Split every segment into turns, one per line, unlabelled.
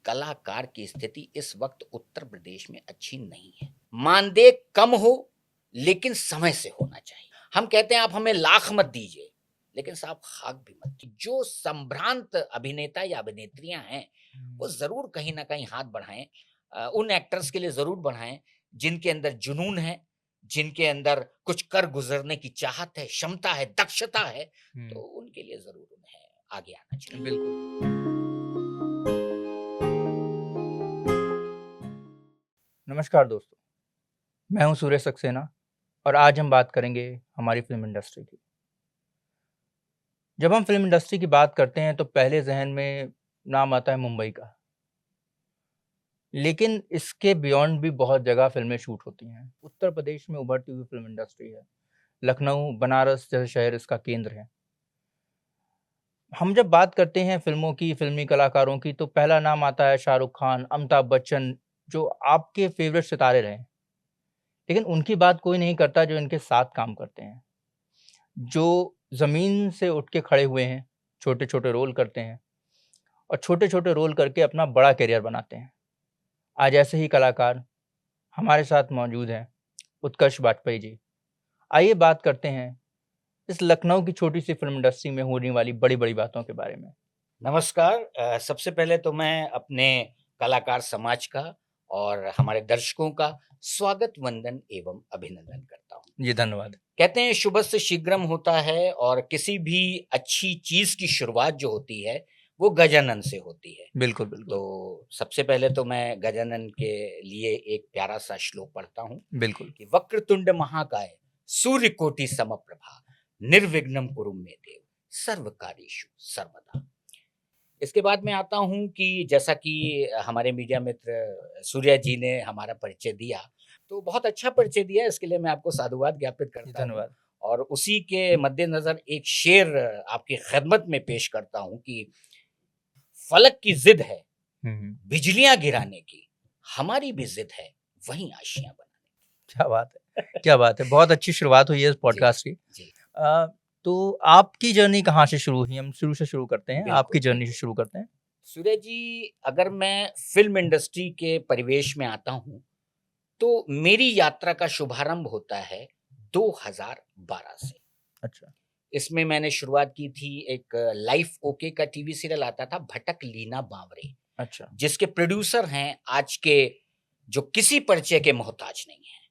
कलाकार की स्थिति इस वक्त उत्तर प्रदेश में अच्छी नहीं है। मानदेय कम हो, लेकिन समय से होना चाहिए। हम कहते हैं आप हमें लाख मत दीजिए, लेकिन साहब खाक भी मत दीजिए। जो संभ्रांत अभिनेता या अभिनेत्रियां हैं, वो जरूर कहीं ना कहीं हाथ बढ़ाएं। उन एक्टर्स के लिए जरूर बढ़ाएं जिनके अंदर जुनून है, जिनके अंदर कुछ कर गुजरने की चाहत है, क्षमता है, दक्षता है, तो उनके लिए जरूर उन्हें आगे आना चाहिए।
बिल्कुल। नमस्कार दोस्तों, मैं हूं सूर्य सक्सेना और आज हम बात करेंगे हमारी फ़िल्म इंडस्ट्री की। जब हम फ़िल्म इंडस्ट्री की बात करते हैं तो पहले ज़हन में नाम आता है मुंबई का। लेकिन इसके बियॉन्ड भी बहुत जगह फ़िल्में शूट होती हैं। उत्तर प्रदेश में उभरती हुई फ़िल्म इंडस्ट्री है। लखनऊ, बनारस जैसे शहर इसका केंद्र हैं। हम जब बात करते हैं फ़िल्मों की, फ़िल्मी कलाकारों की तो पहला नाम आता है शाहरुख खान, अमिताभ बच्चन जो आपके फ़ेवरेट सितारे रहे हैं। लेकिन उनकी बात कोई नहीं करता जो इनके साथ काम करते हैं। जो ज़मीन से उठ के खड़े हुए हैं, छोटे-छोटे रोल करते हैं और छोटे-छोटे रोल करके अपना बड़ा करियर बनाते हैं। आज ऐसे ही कलाकार हमारे साथ मौजूद हैं, उत्कर्ष बाजपेयी जी। आइए बात करते हैं इस लखनऊ की छोटी-सी फ़िल्म इंडस्ट्री में होने वाली बड़ी-बड़ी बातों के बारे में।
नमस्कार। सबसे पहले तो मैं अपने कलाकार समाज का और हमारे दर्शकों का स्वागत, वंदन एवं अभिनंदन करता हूँ।
जी, धन्यवाद।
कहते हैं शुभस्य शीघ्रम होता है और किसी भी अच्छी चीज़ की शुरुआत जो होती है, वो गजानन से होती है।
बिल्कुल, बिल्कुल।
तो सबसे पहले तो मैं गजानन के लिए एक प्यारा-सा श्लोक पढ़ता हूँ
बिल्कुल।
कि वक्रतुंड महाकाय, सूर्यकोटि समप्रभा, निर्विघ्नं कुरु मे देव, सर्वकार्येषु सर्वदा। इसके बाद मैं आता हूँ कि जैसा कि हमारे मीडिया मित्र सूर्या जी ने हमारा परिचय दिया, तो बहुत अच्छा परिचय दिया, इसके लिए मैं आपको साधुवाद ज्ञापित
जी,
करता हूँ।
धन्यवाद।
और उसी के मद्देनज़र एक शेर आपकी खिदमत में पेश करता हूँ कि फलक की ज़िद है
हुँ, हुँ।
बिजलियाँ गिराने की, हमारी भी ज़िद है वहीं आशियाँ बनाने
क्या बात है! क्या बात है! बहुत अच्छी शुरुआत हुई है इस
की। जी,
पॉडकास्ट की।
जी,
तो आपकी जर्नी कहाँ से शुरू हुई? हम शुरू से शुरू करते हैं, आपकी
बिल्कुल,
जर्नी से
बिल्कुल।
शुरू करते हैं।
सूर्य जी, अगर मैं फ़िल्म इंडस्ट्री के परिवेश में आता हूँ, तो मेरी यात्रा का शुभारंभ होता है 2012 से।
अच्छा,
इसमें मैंने शुरुआत की थी, एक लाइफ ओके का टीवी सीरियल आता था भटक लीना बावरे,
अच्छा।
जिसके प्रोड्यूसर हैं आज के जो किसी परिचय के मोहताज नहीं हैं।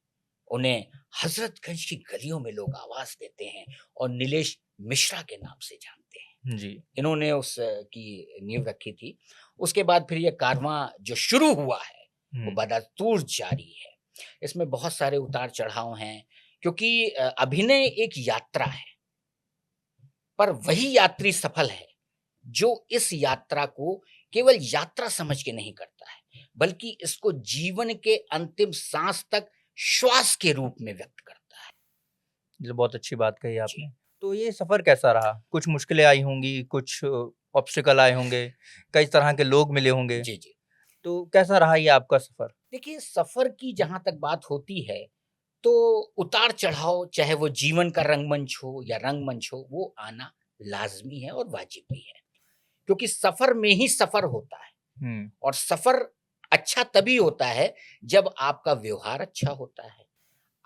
उन्हें हज़रतगंज की गलियों में लोग आवाज़ देते हैं और नीलेश मिश्रा के नाम से जानते हैं।
जी।
इन्होंने उस की नींव रखी थी। उसके बाद फिर ये कारवां जो शुरू हुआ है, वो
हुँ।
बदस्तूर जारी है। इसमें बहुत सारे उतार-चढ़ाव हैं, क्योंकि अभिनय एक यात्रा है, पर वही यात्री सफल है, जो इस यात्रा को केवल यात्रा समझ के नहीं करता है, बल्कि इसको जीवन के अंतिम साँस तक श्वास के रूप में व्यक्त करता है।
ये बहुत अच्छी बात कही
जी।
आपने। तो ये सफ़र कैसा रहा? कुछ मुश्किलें आई होंगी, कुछ ऑब्स्टिकल आए होंगे, कई तरह के लोग मिले होंगे,
जी, जी।
तो कैसा रहा ये आपका सफ़र?
देखिए, सफ़र की जहाँ तक बात होती है, तो उतार-चढ़ाव चाहे वो जीवन का रंगमंच हो या रंगमंच हो, वो आना लाज़मी है और वाजिब भी है। क्योंकि सफ़र में ही सफ़र होता है
हुँ,
और सफ़र अच्छा तभी होता है, जब आपका व्यवहार अच्छा होता है,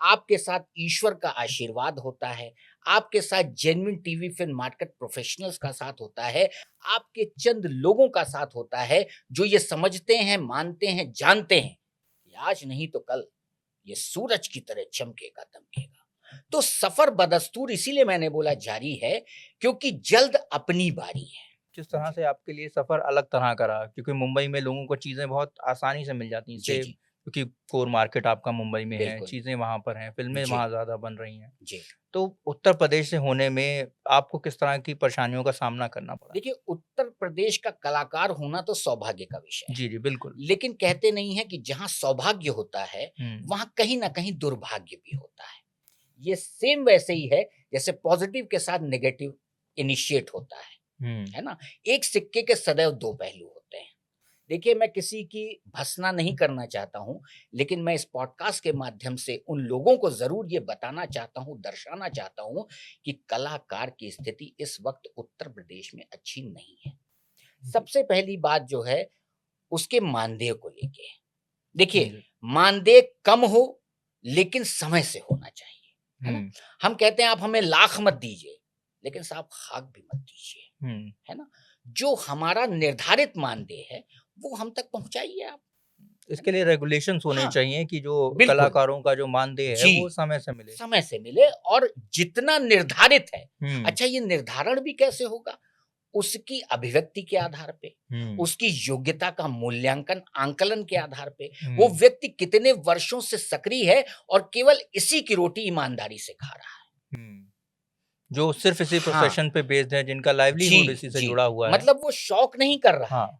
आपके साथ ईश्वर का आशीर्वाद होता है, आपके साथ genuine TV film market professionals का साथ होता है, आपके चंद लोगों का साथ होता है, जो ये समझते हैं, मानते हैं, जानते हैं कि आज नहीं तो कल ये सूरज की तरह चमकेगा, दमकेगा। तो सफ़र बदस्तूर इसीलिए मैंने बोला जारी है, क्योंकि जल्द अपनी बारी है।
किस तरह
जी।
से आपके लिए सफ़र अलग तरह का रहा? क्योंकि मुंबई में लोगों को चीज़ें बहुत आसानी से मिल जाती हैं,
जी,
से
जी।
क्योंकि कोर मार्केट आपका मुंबई में है,
बिल्कुल।
चीज़ें वहाँ पर हैं, फ़िल्में
जी,
वहाँ ज़्यादा बन रही हैं।
जी।
तो उत्तर प्रदेश से होने में आपको किस तरह की परेशानियों का सामना करना पड़ा?
देखिए, उत्तर प्रदेश का कलाकार होना तो सौभाग्य का विषय है।
जी, जी, बिल्कुल।
लेकिन कहते नहीं हैं कि जहाँ सौभाग्य होता है,
हुँ,
वहाँ कहीं न कहीं दुर्भाग्य भी होता है। ये सेम वैसे ही है, जैसे पॉज़िटिव के साथ नेगेटिव इनिशिएट होता
हुँ,
है ना? एक सिक्के के सदैव 2 पहलू होते हैं। देखिए, मैं किसी की भर्त्सना नहीं करना चाहता हूँ, लेकिन मैं इस पॉडकास्ट के माध्यम से उन लोगों को ज़रूर ये बताना चाहता हूँ, दर्शाना चाहता हूँ कि कलाकार की स्थिति इस वक़्त उत्तर प्रदेश में अच्छी नहीं है।
जी,
सबसे पहली बात जो है, उसके मानदेय को लेके। देखिए,
जी।
मानदेय कम हो लेकिन समय से होना चाहिए, है ना?
हुँ,
हम कहते हैं आप हमें लाख मत दीजिए, लेकिन साहब खाक भी मत दीजिए,
हुँ।
है ना? जो हमारा निर्धारित मानदेय है, वो हम तक पहुँचाइए आप, है
इसके
ना?
लिए रेगुलेशंस होने
हाँ,
चाहिए कि जो
बिल्कुल।
कलाकारों का जो मानदेय है वो
जी,
समय से मिले।
समय से मिले और जितना निर्धारित है।
हुँ,
अच्छा, ये निर्धारण भी कैसे होगा? उसकी अभिव्यक्ति के आधार पे,
हुँ,
उसकी योग्यता का मूल्यांकन, आंकलन के आधार पे, वो
हुँ,
व्यक्ति कितने वर्षों से सक्रिय है और केवल इसी की रोटी ईमानदारी से खा रहा है।
हुँ। जो सिर्फ़ इसी
हाँ,
प्रोफ़ेशन पे बेस्ड है, जिनका लाइवलीहुड
जी,
इसी से
जी।
जुड़ा हुआ है।
मतलब वो शौक नहीं कर रहा
हाँ,
है,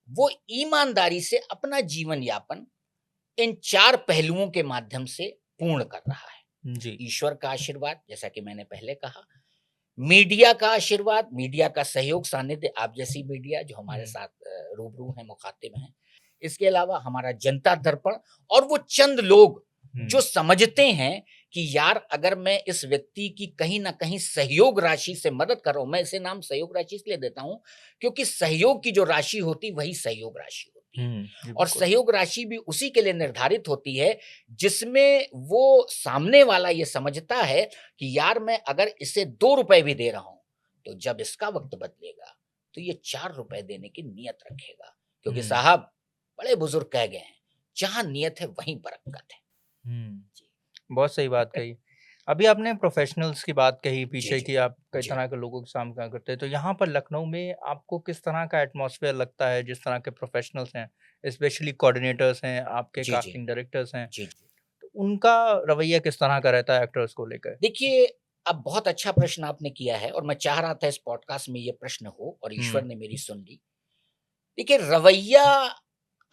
वो ईमानदारी से अपना जीवन यापन इन 4 पहलुओं के माध्यम से पूर्ण कर रहा है।
जी,
ईश्वर का आशीर्वाद, जैसा कि मैंने पहले कहा, मीडिया का आशीर्वाद, मीडिया का सहयोग, सानिध्य, आप जैसी मीडिया जो हमारे
हुँ,
साथ रूबरू हैं, मुखातिब हैं। इसके अलावा हमारा जनता दर्पण और वो चंद लोग
हुँ,
जो समझते हैं कि यार अगर मैं इस व्यक्ति की कहीं न कहीं सहयोग राशि से मदद कर रहा हूँ, मैं इसे नाम सहयोग राशि इसलिए देता हूँ, क्योंकि सहयोग की जो राशि होती वही सहयोग राशि होती है।
हुँ, जी,
और
बिल्कुल।
सहयोग राशि भी उसी के लिए निर्धारित होती है, जिसमें वो सामने वाला ये समझता है कि यार मैं अगर इसे 2 रुपए भी दे रहा हूँ, तो जब इसका वक़्त बदलेगा, तो ये 4 रुपए देने की नीयत रखेगा। क्योंकि
हुँ,
साहब बड़े बुज़ुर्ग कह गए हैं, जहाँ नियत है वहीं बरकत है।
हुँ।
जी।
बहुत सही बात कही। अभी आपने प्रोफ़ेशनल्स की बात कही
जी,
पीछे
जी।
कि आप कई
जी।
तरह के लोगों के सामना करते हैं, तो यहाँ पर लखनऊ में आपको किस तरह का एटमॉस्फ़ेयर लगता है, जिस तरह के प्रोफ़ेशनल्स हैं, स्पेशली कोऑर्डिनेटर्स हैं, आपके
जी, जी।
कास्टिंग डायरेक्टर्स हैं,
जी, जी।
तो उनका रवैया किस तरह का रहता है एक्टर्स को लेकर?
देखिए, अब बहुत अच्छा प्रश्न आपने किया है और मैं चाह रहा था इस पॉडकास्ट में ये प्रश्न हो और ईश्वर
हुँ,
ने मेरी सुन ली। देखिए, रवैया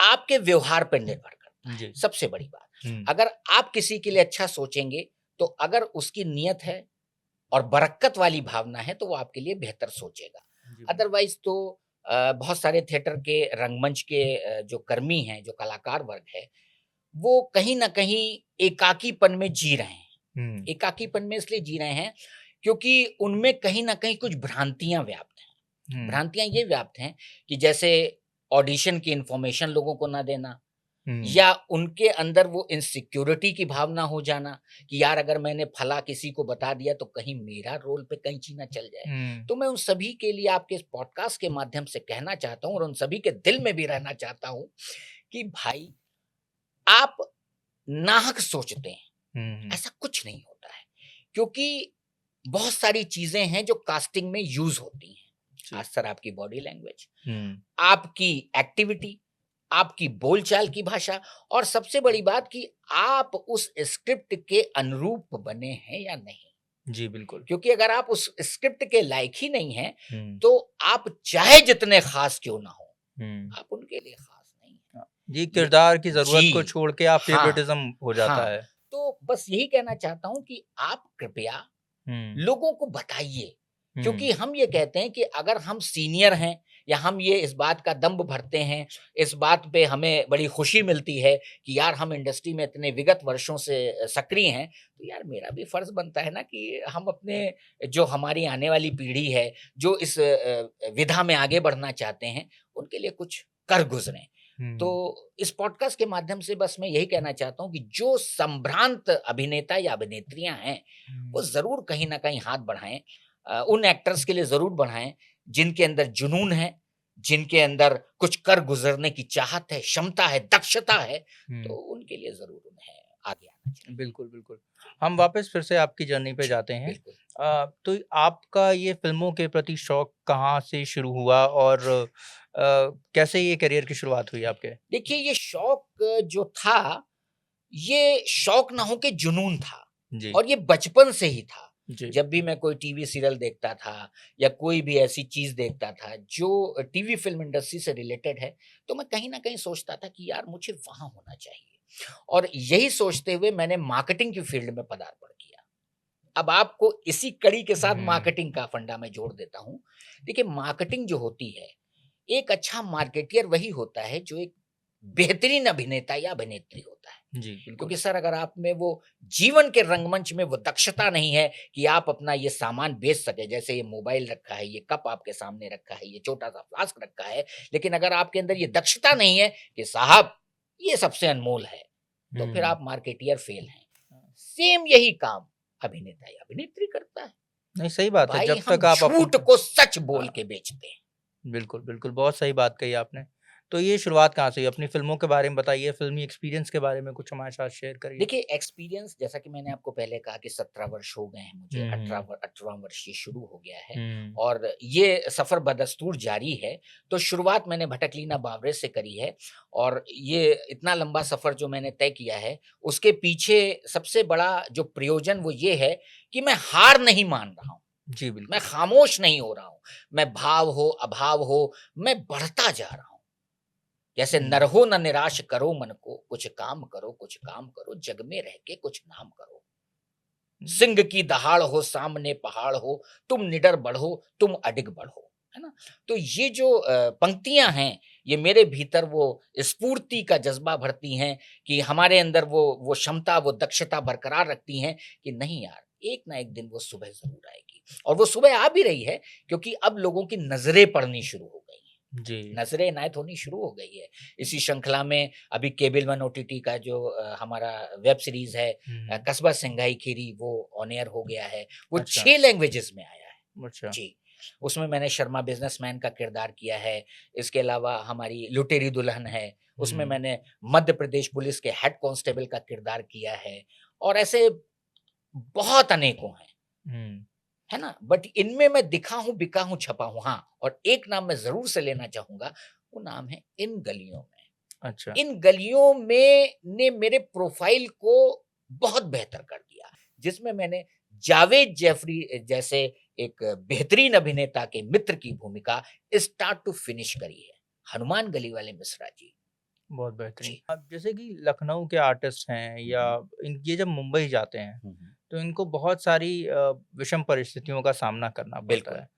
आपके व्यवहार पर निर्भर करता है,
जी।
सबसे बड़ी बात।
हुँ,
अगर आप किसी के लिए अच्छा सोचेंगे, तो अगर उसकी नीयत है और बरक्कत वाली भावना है, तो वो आपके लिए बेहतर सोचेगा।
जी, बिल्कुल।
अदरवाइज़ तो बहुत सारे थिएटर के रंगमंच के जो कर्मी हैं, जो कलाकार वर्ग है, वो कहीं न कहीं एकाकीपन में जी रहे हैं।
हुँ,
एकाकीपन में इसलिए जी रहे हैं, क्योंकि उनमें कहीं न कहीं कुछ भ्रांतियाँ व्याप्त हैं।
हुँ,
भ्रांतियाँ ये व्याप्त हैं कि जैसे ऑडिशन की इन्फॉर्मेशन लोगों को ना देना
हुँ,
या उनके अंदर वो इनसिक्योरिटी की भावना हो जाना कि यार अगर मैंने फला किसी को बता दिया तो कहीं मेरा रोल पे कैंची ना चल जाए।
हुँ,
तो मैं उन सभी के लिए आपके इस पॉडकास्ट के माध्यम से कहना चाहता हूँ और उन सभी के दिल में भी रहना चाहता हूँ कि भाई आप नाहक सोचते हैं,
हुँ, हुँ,
ऐसा कुछ नहीं होता है। क्योंकि बहुत सारी चीज़ें हैं जो कास्टिंग में यूज़ होती हैं।
जी।
खासकर आपकी बॉडी लैंग्वेज,
हुँ,
आपकी एक्टिविटी, आपकी बोलचाल की भाषा और सबसे बड़ी बात कि आप उस स्क्रिप्ट के अनुरूप बने हैं या नहीं।
जी, बिल्कुल।
क्योंकि अगर आप उस स्क्रिप्ट के लायक ही नहीं हैं,
हुँ,
तो आप चाहे जितने ख़ास क्यों ना हों,
हुँ।
आप उनके लिए ख़ास नहीं हैं।
हाँ, जी,
ये
किरदार की ज़रूरत को
जी,
छोड़ के आप
हाँ,
फ़ेवरेटिज़्म हो जाता
हाँ।
है।
तो बस यही कहना चाहता हूँ कि आप कृपया
हुँ,
लोगों को बताइए,
हुँ,
क्योंकि हम ये कहते हैं कि अगर हम सीनियर हैं या हम ये इस बात का दंभ भरते हैं, इस बात पे हमें बड़ी खुशी मिलती है कि यार हम इंडस्ट्री में इतने विगत वर्षों से सक्रिय हैं, तो यार मेरा भी फर्ज़ बनता है ना कि हम अपने जो हमारी आने वाली पीढ़ी है, जो इस विधा में आगे बढ़ना चाहते हैं, उनके लिए कुछ कर गुज़रें। तो
हुँ,
इस पॉडकास्ट के माध्यम से बस मैं यही कहना चाहता हूँ कि जो संभ्रांत अभिनेता या अभिनेत्रियाँ हैं, वो
हुँ।
ज़रूर कहीं न कहीं हाथ बढ़ाएँ। उन एक्टर्स के लिए ज़रूर बढ़ाएँ, जिनके अंदर जुनून है, जिनके अंदर कुछ कर गुज़रने की चाहत है, क्षमता है, दक्षता है, तो
हुँ,
उनके लिए ज़रूर उन्हें आगे आना चाहिए।
बिल्कुल, बिल्कुल। हम वापस फिर से आपकी जर्नी पे
जी,
जाते हैं।
बिल्कुल।
तो आपका ये फ़िल्मों के प्रति शौक कहाँ से शुरू हुआ और कैसे ये करियर की शुरुआत हुई आपके?
देखिए, ये शौक जो था, ये शौक ना हो के जुनून था
जी,
और ये बचपन से ही था।
जी।
जब भी मैं कोई टीवी सीरियल देखता था या कोई भी ऐसी चीज़ देखता था जो टीवी फ़िल्म इंडस्ट्री से रिलेटेड है, तो मैं कहीं न कहीं सोचता था कि यार मुझे वहाँ होना चाहिए और यही सोचते हुए मैंने मार्केटिंग की फ़ील्ड में पदार्पण किया। अब आपको इसी कड़ी के साथ
हुँ,
मार्केटिंग का फंडा मैं जोड़ देता हूँ। देखिए, मार्केटिंग जो होती है, एक अच्छा मार्केटियर वही होता है जो एक बेहतरीन अभिनेता या अभिनेत्री होता है।
जी, बिल्कुल।
क्योंकि सर अगर आप में वो जीवन के रंगमंच में वो दक्षता नहीं है कि आप अपना ये सामान बेच सके, जैसे ये मोबाइल रखा है, ये कप आपके सामने रखा है, ये छोटा सा फ्लास्क रखा है, लेकिन अगर आपके अंदर ये दक्षता नहीं है कि साहब ये सबसे अनमोल है, तो फिर
हुँ।
आप मार्केटियर फेल हैं। सेम यही काम अभिनेता या अभिनेत्री करता है।
नहीं, सही बात है,
भाई
जब
हम
तक आप
झूठ को सच बोल
हाँ।
के बेचते हैं।
बिल्कुल, बिल्कुल, बहुत सही बात कही आपने। तो ये शुरुआत कहाँ से हुई? अपनी फ़िल्मों के बारे में बताइए, फ़िल्मी एक्सपीरियंस के बारे में कुछ हमारे साथ शेयर करिए।
देखिए एक्सपीरियंस जैसा कि मैंने आपको पहले कहा कि 17 वर्ष हो गए हैं मुझे,
हुँ, हुँ।
18वां वर्ष ये शुरू हो गया है
हुँ,
और ये सफ़र बदस्तूर जारी है। तो शुरुआत मैंने भटकलीना बावरे से करी है और ये इतना लंबा सफ़र जो मैंने तय किया है, उसके पीछे सबसे बड़ा जो प्रयोजन वो ये है कि मैं हार नहीं मान रहा हूँ,
जी,
मैं
बिल्कुल।
खामोश नहीं हो रहा हूँ। मैं भाव हो, अभाव हो, मैं बढ़ता जा रहा हूँ। जैसे
हुँ,
नर हो न निराश करो मन को, कुछ काम करो, जग में रह के कुछ नाम करो।
हुँ,
सिंह की दहाड़ हो, सामने पहाड़ हो, तुम निडर बढ़ो, तुम अडिग बढ़ो, है ना? तो ये जो पंक्तियाँ हैं, ये मेरे भीतर वो स्फूर्ति का जज़्बा भरती हैं कि हमारे अंदर वो क्षमता, वो दक्षता बरकरार रखती हैं कि नहीं यार, एक ना एक दिन वो सुबह ज़रूर आएगी। और वो सुबह आ भी रही है क्योंकि अब लोगों की नज़रें पड़नी शुरू हो गई हैं।
जी।
नज़रें इनायत होनी शुरू हो गई है। इसी श्रृंखला में अभी केबल वन ओटीटी का जो हमारा वेब सीरीज़ है
हुँ,
कस्बा सिंगाई खीरी वो ऑन एयर हो गया है। वो
अच्छा,
6 लैंग्वेजेज़ में आया है।
अच्छा।
जी, उसमें मैंने शर्मा बिज़नेसमैन का किरदार किया है। इसके अलावा हमारी लुटेरी दुल्हन है, उसमें
हुँ,
मैंने मध्य प्रदेश पुलिस के हेड कांस्टेबल का किरदार किया है और ऐसे बहुत अनेकों हैं।
हुँ,
है ना? बट इनमें मैं दिखा हूँ, बिका हूँ, छपा हूँ। हाँ, और एक नाम मैं ज़रूर से लेना चाहूँगा, वो नाम है इन गलियों में।
अच्छा।
इन गलियों में ने मेरे प्रोफ़ाइल को बहुत बेहतर कर दिया, जिसमें मैंने जावेद जैफ़री जैसे एक बेहतरीन अभिनेता के मित्र की भूमिका स्टार्ट टू फिनिश करी है। हनुमान गली वाले मिश्रा जी।
बहुत बेहतरीन।
जी।
अब जैसे कि लखनऊ के आर्टिस्ट हैं
हुँ,
या
हुँ।
ये जब मुंबई जाते हैं,
हुँ, हुँ।
तो इनको बहुत सारी विषम परिस्थितियों का सामना करना पड़ता
बिल्कुल।
है।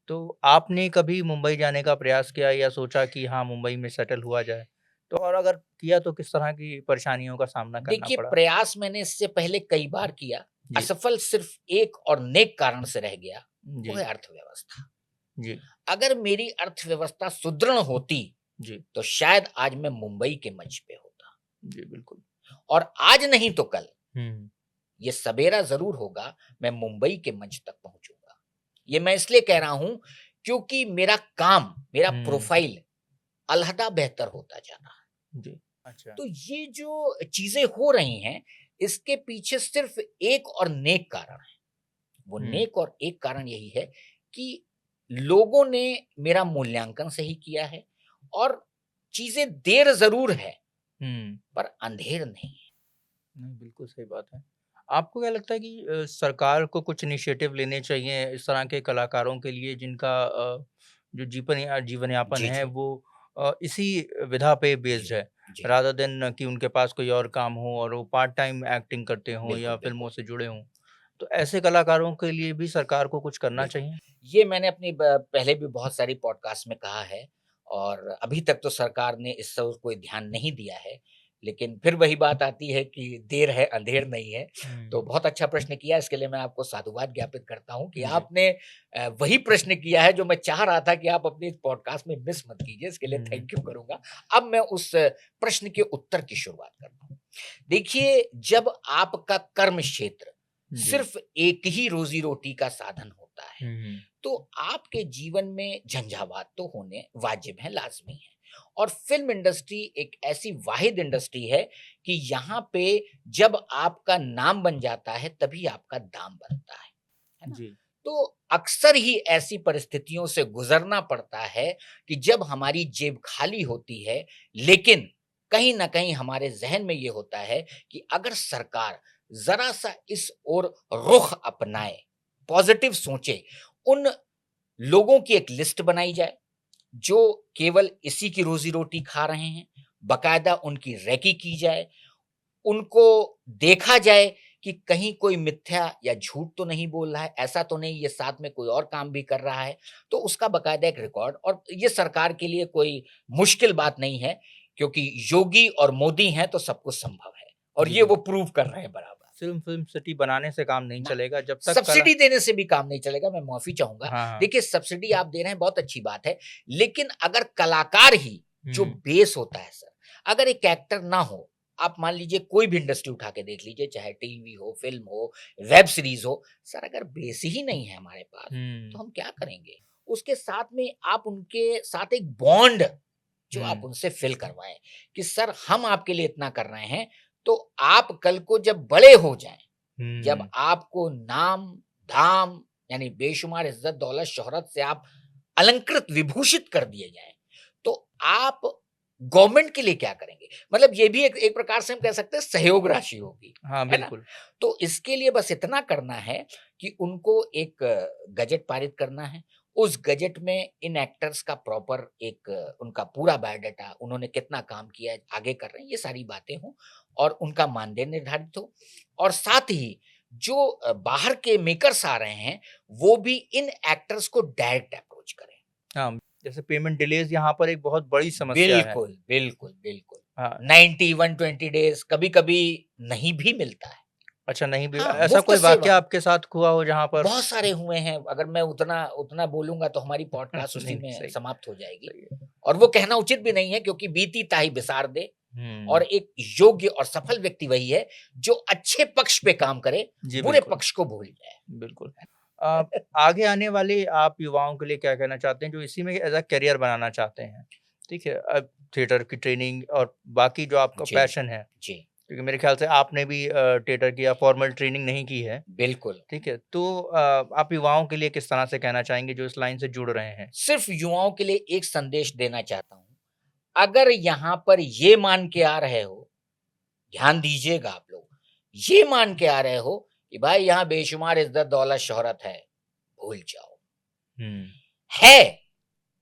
तो आपने कभी मुंबई जाने का प्रयास किया या सोचा कि हाँ, मुंबई में सेटल हुआ जाए? तो और अगर किया तो किस तरह की परेशानियों का सामना करना
देखिए,
पड़ा?
प्रयास मैंने इससे पहले कई बार किया,
जी,
असफल सिर्फ़ एक और नेक कारण से रह गया, वो
जी,
है अर्थव्यवस्था।
जी,
अगर मेरी अर्थव्यवस्था सुदृढ़ होती,
जी,
तो शायद आज मैं मुंबई के मंच पे होता
जी, बिल्कुल।
और आज नहीं तो कल,
हुँ,
ये सवेरा ज़रूर होगा, मैं मुंबई के मंच तक पहुँचूँगा। ये मैं इसलिए कह रहा हूँ, क्योंकि मेरा काम, मेरा
हुँ,
प्रोफ़ाइल अलहदा बेहतर होता जा रहा है।
जी, अच्छा।
तो ये जो चीज़ें हो रही हैं, इसके पीछे सिर्फ़ एक और नेक कारण है। वो
हुँ,
नेक और एक कारण यही है कि लोगों ने मेरा मूल्यांकन सही किया है और चीज़ें देर ज़रूर है,
हुँ।
पर अंधेर नहीं है।
नहीं, बिल्कुल सही बात है। आपको क्या लगता है कि सरकार को कुछ इनिशिएटिव लेने चाहिए इस तरह के कलाकारों के लिए जिनका जो जीवन यापन
जी,
है
जी।
वो इसी विधा पे
जी।
बेस्ड है,
जी।
रादर देन कि उनके पास कोई और काम हो और वो पार्ट टाइम एक्टिंग करते हों
बिल्कुल,
या फ़िल्मों
बिल्कुल।
से जुड़े हों। तो ऐसे कलाकारों के लिए भी सरकार को कुछ करना
बिल्कुल।
चाहिए?
ये मैंने अपनी पहले भी बहुत सारी पॉडकास्ट में कहा है और अभी तक तो सरकार ने इस ओर कोई ध्यान नहीं दिया है। लेकिन फिर वही बात आती है कि देर है, अंधेर नहीं है। तो
हुँ,
बहुत अच्छा प्रश्न किया, इसके लिए मैं आपको साधुवाद ज्ञापित करता हूँ कि
जी।
आपने वही प्रश्न किया है जो मैं चाह रहा था कि आप अपनी इस पॉडकास्ट में मिस मत कीजिए। इसके लिए
हुँ,
थैंक यू करूँगा। अब मैं उस प्रश्न के उत्तर की शुरुआत करता हूँ। देखिए, जब आपका कर्म क्षेत्र
जी।
सिर्फ़ एक ही रोज़ी-रोटी का साधन होता है,
हुँ, हुँ,
तो आपके जीवन में झंझावात तो होने वाजिब हैं, लाज़मी हैं। और फ़िल्म इंडस्ट्री एक ऐसी वाहिद इंडस्ट्री है कि यहाँ पे जब आपका नाम बन जाता है, तभी आपका दाम बनता है ना?
जी।
तो अक्सर ही ऐसी परिस्थितियों से गुज़रना पड़ता है कि जब हमारी जेब खाली होती है, लेकिन कहीं न कहीं हमारे ज़हन में ये होता है कि अगर सरकार ज़रा-सा इस ओर रुख अपनाए, पॉज़िटिव सोचे, उन लोगों की एक लिस्ट बनाई जाए, जो केवल इसी की रोज़ी-रोटी खा रहे हैं, बाकायदा उनकी रेकी की जाए, उनको देखा जाए कि कहीं कोई मिथ्या या झूठ तो नहीं बोल रहा है, ऐसा तो नहीं ये साथ में कोई और काम भी कर रहा है, तो उसका बाकायदा एक रिकॉर्ड और ये सरकार के लिए कोई मुश्किल बात नहीं है, क्योंकि योगी और मोदी हैं तो सब कुछ संभव है और
जी,
ये
जी।
वो प्रूव कर रहे हैं बराबर।
फिल्म सिटी बनाने से काम नहीं
ना,
चलेगा जब तक
सब्सिडी देने से भी काम नहीं चलेगा, मैं माफी चाहूंगा।
हाँ, हाँ।
देखिए सब्सिडी आप दे रहे हैं बहुत अच्छी बात है, लेकिन अगर कलाकार ही जो
हुँ।
बेस होता है सर, अगर एक एक्टर ना हो, आप मान लीजिए कोई भी इंडस्ट्री उठा के देख लीजिए, चाहे टीवी हो, फिल्म हो, वेब सीरीज हो, सर अगर बेस ही नहीं है हमारे पास, तो
हुँ,
हम क्या करेंगे? उसके साथ में आप उनके साथ एक बॉन्ड जो आप
हुँ,
उनसे फ़ील करवाएँ कि सर हम आपके लिए इतना कर रहे हैं, तो आप कल को जब बड़े हो जाएँ, जब
हुँ।
आपको नाम, धाम यानी बेशुमार इज़्ज़त, दौलत, शोहरत से आप अलंकृत, विभूषित कर दिए जाएँ, तो आप गवर्नमेंट के लिए क्या करेंगे? मतलब ये भी एक एक प्रकार से हम कह सकते हैं सहयोग राशि होगी,
हाँ,
है ना?
बिल्कुल।
तो इसके लिए बस इतना करना है कि उनको एक गज़ट पारित करना है। उस गज़ट में इन एक्टर्स का प्रॉपर एक उनका पूरा बायोडाटा, उन्होंने कितना काम किया है, आगे कर रहे हैं, ये सारी बातें हों और उनका मानदेय निर्धारित हो और साथ ही जो बाहर के मेकर्स आ रहे हैं, वो भी इन एक्टर्स को डायरेक्ट अप्रोच करें।
हाँ, जैसे पेमेंट डिलेज़ यहाँ पर एक बहुत बड़ी समस्या है।
बिल्कुल, बिल्कुल, बिल्कुल।
हाँ,
90, 120 डेज़ कभी-कभी नहीं भी मिलता है।
अच्छा नहीं भी
हाँ,
ऐसा
मुफ़्त
कोई
सेवा।
वाक़या आपके साथ हुआ हो जहाँ पर
बहुत सारे हुए हैं, अगर मैं उतना उतना बोलूँगा तो हमारी पॉडकास्ट
नहीं,
उसी
नहीं,
में
सही
समाप्त हो जाएगी
सही है।
और वो कहना उचित भी नहीं है क्योंकि बीती ताही बिसार दे और
हुँ,
एक योग्य और सफल व्यक्ति वही है, जो अच्छे पक्ष पे काम करे,
जी
बुरे
बिल्कुल,
पक्ष को भूल जाए।
बिल्कुल। अ, आगे आने वाले आप युवाओं के लिए क्या कहना चाहते हैं जो इसी में एज़ अ करियर बनाना चाहते हैं? ठीक है, अब थिएटर की ट्रेनिंग और बाकी जो आपका
जी,
पैशन है,
जी,
क्योंकि मेरे ख़्याल से आपने भी थिएटर की या फॉर्मल ट्रेनिंग नहीं की है,
बिल्कुल।
ठीक है? तो आप युवाओं के लिए किस तरह से कहना चाहेंगे जो इस लाइन से जुड़ रहे हैं?
सिर्फ़ युवाओं के लिए एक संदेश देना चाहता हूँ, अगर यहाँ पर ये मान के आ रहे हो, ध्यान दीजिएगा आप लोग, ये मान के आ रहे हो कि भाई यहाँ बेशुमार इज़्ज़त, दौलत, शोहरत है, भूल जाओ।
हुँ,
है,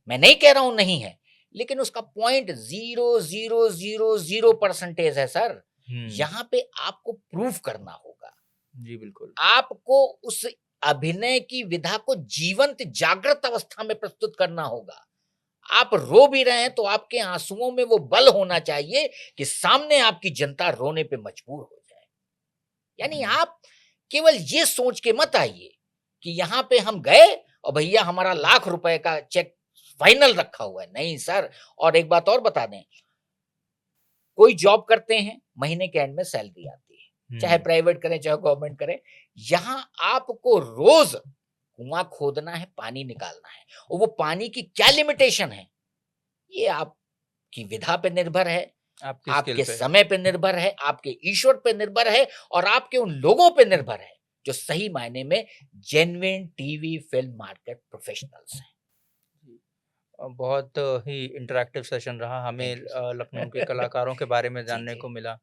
मैं नहीं कह रहा हूँ नहीं है, लेकिन उसका पॉइंट 0,000% है सर।
हुँ,
यहाँ पे आपको प्रूव करना होगा।
जी बिल्कुल।
आपको उस अभिनय की विधा को जीवंत जागृत अवस्था में प्रस्तुत करना होगा। आप रो भी रहे हैं तो आपके आँसुओं में वो बल होना चाहिए कि सामने आपकी जनता रोने पे मजबूर हो जाए। यानी
हुँ,
आप केवल ये सोच के मत आइए कि यहाँ पे हम गए और भैया हमारा लाख रुपए का चेक फाइनल रखा हुआ है। नहीं सर, और एक बात और बता दें, कोई जॉब करते हैं, महीने के एंड में सैलरी आती है। चाहे
हुँ,
प्राइवेट करें, चाहे गवर्नमेंट करें। यहाँ आपको रोज़ कुआँ खोदना है, पानी निकालना है और वो पानी की क्या लिमिटेशन है, ये आपकी विधा पे निर्भर है,
आपकी स्किल
आपके
पे।
समय पे निर्भर है, आपके ईश्वर पे निर्भर है और आपके उन लोगों पे निर्भर है, जो सही मायने में genuine TV film market professionals हैं।
जी। बहुत ही इंटरैक्टिव सेशन रहा। हमें
थैंक यू सर।
लखनऊ के कलाकारों के बारे में
जी,
जानने
जी।
को मिला,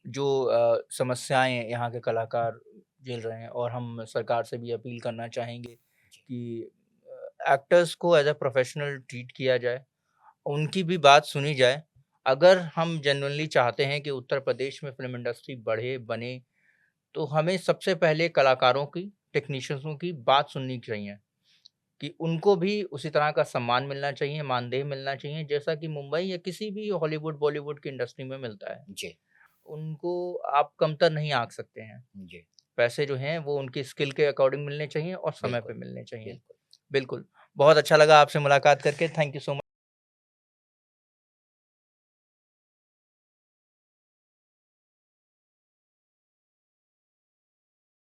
जो समस्याएँ यहाँ के कलाकार झेल रहे हैं और हम सरकार से भी अपील करना चाहेंगे
जी,
कि एक्टर्स को एज़ अ प्रोफ़ेशनल ट्रीट किया जाए, उनकी भी बात सुनी जाए। अगर हम जेनुइनली चाहते हैं कि उत्तर प्रदेश में फ़िल्म इंडस्ट्री बढ़े, बने, तो हमें सबसे पहले कलाकारों की, टेक्नीशियंसों की बात सुननी चाहिए। कि उनको भी उसी तरह का सम्मान मिलना चाहिए, मानदेय मिलना चाहिए, जैसा कि मुंबई या किसी भी हॉलीवुड, बॉलीवुड की इंडस्ट्री में मिलता है।
जी,
उनको आप कमतर नहीं आँक सकते हैं।
जी,
पैसे जो हैं वो उनकी स्किल के अकॉर्डिंग मिलने चाहिए और समय पे
बिल्कुल,
मिलने चाहिए।
बिल्कुल।
बिल्कुल, बहुत अच्छा लगा आपसे मुलाकात करके। Thank you so much.